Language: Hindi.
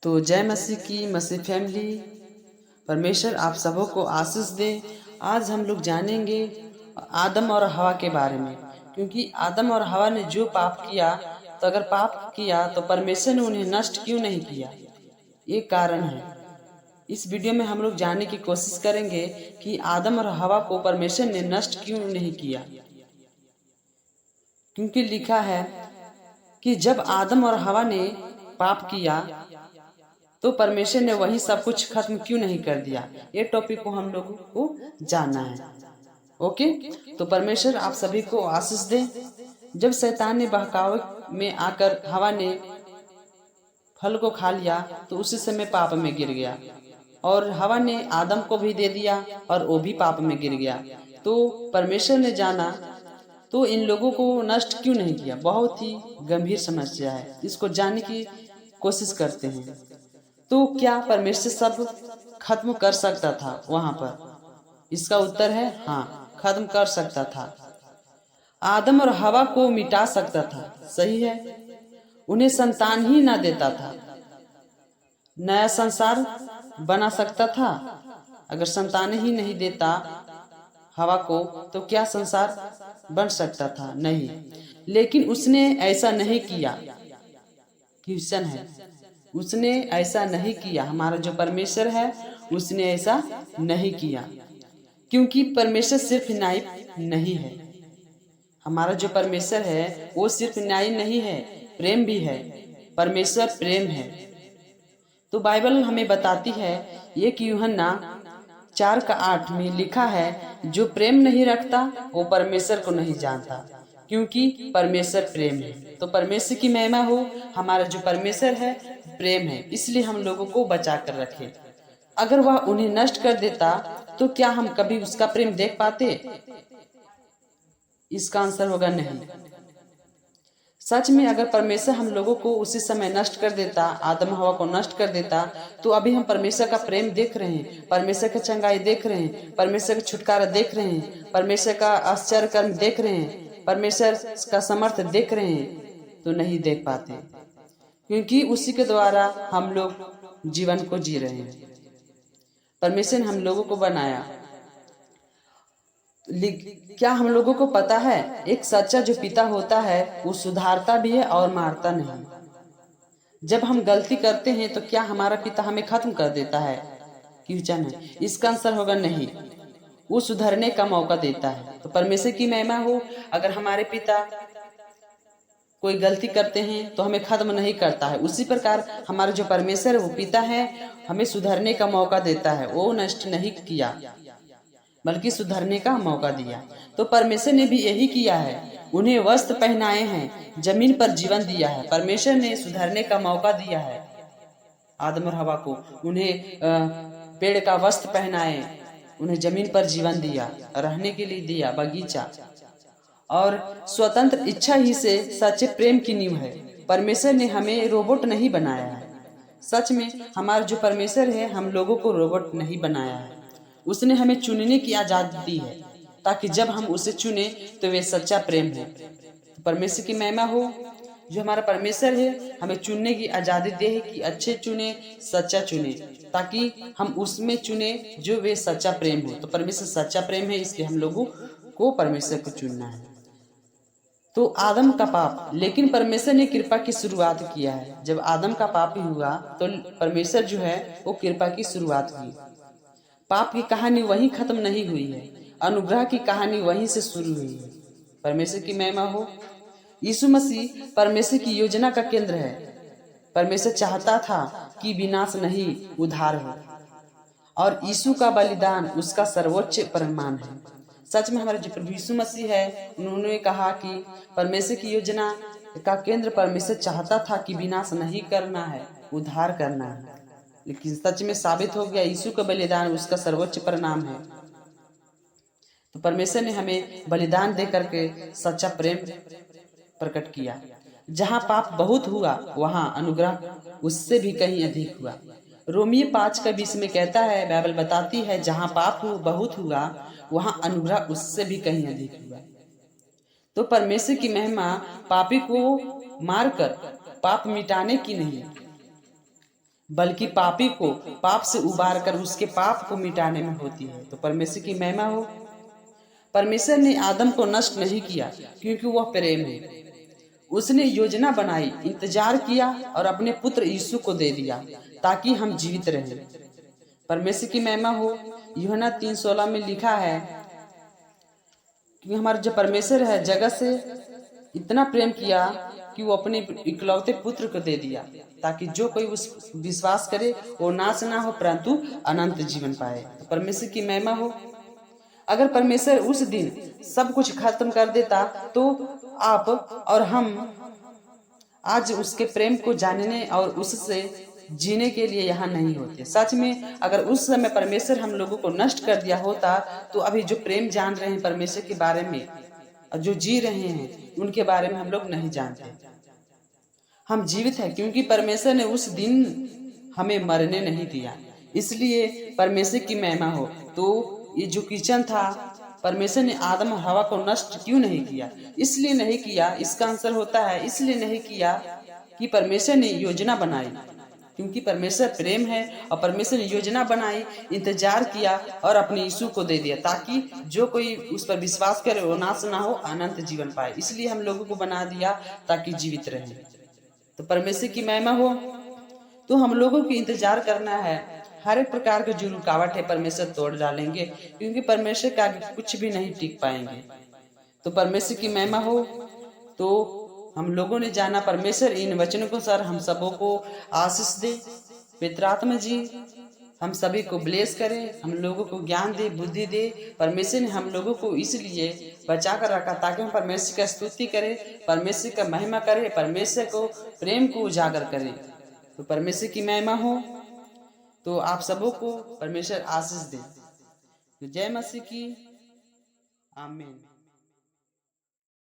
तो जय मसीह की मसीह फैमिली। परमेश्वर आप सबों को आशीष दे। आज हम लोग जानेंगे आदम और हवा के बारे में, क्योंकि आदम और हवा ने जो पाप किया, तो अगर पाप किया तो परमेश्वर ने उन्हें नष्ट क्यों नहीं किया, ये कारण है। इस वीडियो में हम लोग जानने की कोशिश करेंगे कि आदम और हवा को परमेश्वर ने नष्ट क्यों नहीं किया। क्योंकि लिखा है कि जब आदम और हवा ने पाप किया तो परमेश्वर ने वही सब कुछ खत्म क्यों नहीं कर दिया। ये टॉपिक को हम लोगों को जानना है। ओके, तो परमेश्वर आप सभी को आशीष दे। जब शैतान ने बहकावे में आकर हवा ने फल को खा लिया तो उसी समय पाप में गिर गया, और हवा ने आदम को भी दे दिया और वो भी पाप में गिर गया। तो परमेश्वर ने जाना तो इन लोगों को नष्ट क्यों नहीं किया। बहुत ही गंभीर समस्या है, इसको जानने की कोशिश करते हैं। तो क्या परमेश्वर सब खत्म कर सकता था वहां पर? इसका उत्तर है हाँ, खत्म कर सकता था। आदम और हवा को मिटा सकता था, सही है। उन्हें संतान ही ना देता था, नया संसार बना सकता था। अगर संतान ही नहीं देता हवा को तो क्या संसार बन सकता था? नहीं। लेकिन उसने ऐसा नहीं किया। क्वेश्चन है, उसने ऐसा नहीं किया। हमारा जो परमेश्वर है उसने ऐसा नहीं किया, क्योंकि परमेश्वर सिर्फ न्यायी नहीं है। हमारा जो परमेश्वर है वो सिर्फ न्यायी नहीं है, प्रेम भी है। परमेश्वर प्रेम है। तो बाइबल हमें बताती है, 1 यूहन्ना 4:8 में लिखा है, जो प्रेम नहीं रखता वो परमेश्वर को नहीं जानता, क्योंकि परमेश्वर प्रेम है। तो परमेश्वर की महिमा हो। हमारा जो परमेश्वर है प्रेम है, इसलिए हम लोगों को बचा कर रखे। अगर वह उन्हें नष्ट कर देता तो क्या हम कभी उसका प्रेम देख पाते? इसका आंसर होगा नहीं। सच में अगर परमेश्वर हम लोगों को उसी समय नष्ट कर देता, आदम हवा को नष्ट कर देता, तो अभी हम परमेश्वर का प्रेम देख रहे हैं, परमेश्वर का चंगाई देख रहे हैं, परमेश्वर का छुटकारा देख रहे हैं, परमेश्वर का आश्चर्य कर्म देख रहे हैं, परमेश्वर का समर्थ देख रहे हैं, तो नहीं देख पाते, क्योंकि उसी के द्वारा हम लोग जीवन को जी रहे हैं। परमेश्वर ने हम लोगों को बनाया। क्या हम लोगों को पता है, एक सच्चा जो पिता होता है वो सुधारता भी है और मारता नहीं। जब हम गलती करते हैं तो क्या हमारा पिता हमें खत्म कर देता है? क्वेश्चन है, इसका आंसर होगा नहीं। वो सुधरने का मौका देता है। तो परमेश्वर की महिमा हो। अगर हमारे पिता कोई गलती करते हैं तो हमें खत्म नहीं करता है, उसी प्रकार हमारा जो परमेश्वर वो पिता है, हमें सुधरने का मौका देता है। वो नष्ट नहीं किया बल्कि सुधरने का मौका दिया। तो परमेश्वर ने भी यही किया है। उन्हें वस्त्र पहनाए हैं, जमीन पर जीवन दिया है। परमेश्वर ने सुधरने का मौका दिया है आदम और हवा को। उन्हें पेड़ का वस्त्र पहनाए, उन्हें जमीन पर जीवन दिया, रहने के लिए दिया बगीचा। और स्वतंत्र इच्छा ही से सच्चे प्रेम की नींव है। परमेश्वर ने हमें रोबोट नहीं बनाया है। सच में हमारा जो परमेश्वर है हम लोगों को रोबोट नहीं बनाया है। उसने हमें चुनने की आजादी दी है, ताकि जब हम उसे चुने तो वे सच्चा प्रेम है। तो परमेश्वर की महिमा हो। जो हमारा परमेश्वर है हमें चुनने की आजादी दे है कि अच्छे चुने, सच्चा चुने, ताकि हम उसमें चुने जो वे सच्चा प्रेम हो। तो परमेश्वर सच्चा प्रेम है, इसलिए हम लोगों को परमेश्वर को चुनना है। तो आदम का पाप, लेकिन परमेश्वर ने कृपा की शुरुआत किया है। जब आदम का पाप ही हुआ तो परमेश्वर जो है वो कृपा की शुरुआत की। पाप की कहानी वहीं खत्म नहीं हुई है, अनुग्रह की कहानी वहीं से शुरू हुई है। परमेश्वर की महिमा हो। यीशु मसीह परमेश्वर की योजना का केंद्र है। परमेश्वर चाहता था कि विनाश नहीं उद्धार हो, और यीशु का बलिदान उसका सर्वोच्च प्रमाण है। सच में हमारे जो प्रभु यीशु मसीह है, उन्होंने कहा कि परमेश्वर की योजना का केंद्र परमेश्वर चाहता था कि विनाश नहीं करना है, उद्धार करना है। लेकिन सच में साबित हो गया, यीशु का बलिदान उसका सर्वोच्च परिणाम है। तो परमेश्वर ने हमें बलिदान दे करके सच्चा प्रेम प्रकट किया। जहाँ पाप बहुत हुआ वहाँ अनुग्रह उससे भी कहीं अधिक हुआ। रोमियो 5:20 में कहता है, बाइबल बताती है, जहाँ पाप बहुत हुआ वहाँ अनुग्रह उससे भी कहीं अधिक हुआ। तो परमेश्वर की महिमा पापी को मारकर पाप मिटाने की नहीं, बल्कि पापी को पाप से उबार कर उसके पाप को मिटाने में होती है। तो परमेश्वर की महिमा हो। परमेश्वर ने आदम को नष्ट नहीं किया क्योंकि वह प्रेम है। उसने योजना बनाई, इंतजार किया और अपने पुत्र यीशु को दे दिया ताकि हम जीवित रहें। परमेश्वर की महिमा हो। यूहन्ना 3:16 में लिखा है कि हमारा जो परमेश्वर है जगत से इतना प्रेम किया कि वो अपने इकलौते पुत्र को दे दिया ताकि जो कोई उस विश्वास करे वो नाश ना हो परंतु अनंत जीवन पाए। तो परमेश्वर की महिमा हो। अगर परमेश्वर उस दिन सब कुछ खत्म कर देता तो आप और हम आज उसके प्रेम को जानने और उससे जीने के लिए यहाँ नहीं होते। सच में अगर उस समय परमेश्वर हम लोगों को नष्ट कर दिया होता तो अभी जो प्रेम जान रहे हैं परमेश्वर के बारे में और जो जी रहे हैं उनके बारे में हम लोग नहीं जानते। हम जीवित हैं क्योंकि परमेश्वर ने उस दिन हमें मरने नहीं दिया, इसलिए परमेश्वर की महिमा हो। तो ये जो किचन था, परमेश्वर ने आदम और हवा को नष्ट क्यों नहीं किया? इसलिए नहीं किया, इसका आंसर होता है इसलिए नहीं किया कि परमेश्वर ने योजना बनाई, क्योंकि परमेश्वर प्रेम है और परमेश्वर ने योजना बनाई, इंतजार किया और अपने यीशु को दे दिया ताकि जो कोई उस पर विश्वास करे वो नाश ना हो, अनंत जीवन पाए। इसलिए हम लोगों को बना दिया ताकि जीवित रहें। तो परमेश्वर की महिमा हो। तो हम लोगों को इंतजार करना है। हर एक प्रकार के जो रुकावट है परमेश्वर तोड़ डालेंगे क्योंकि परमेश्वर का कुछ भी नहीं टिक पाएंगे। तो परमेश्वर की महिमा हो। तो हम लोगों ने जाना परमेश्वर इन वचनों को सर हम सबों को आशीष दे। पवित्र आत्मा जी हम सभी को ब्लेस करे, हम लोगों को ज्ञान दे, बुद्धि दे। परमेश्वर ने हम लोगों को इसलिए बचा कर रखा ताकि हम परमेश्वर का स्तुति करें, परमेश्वर का महिमा करें, परमेश्वर को प्रेम को उजागर करें। तो परमेश्वर की महिमा हो। तो आप सबों को परमेश्वर आशीष दे। तो जय मसीह की आमीन।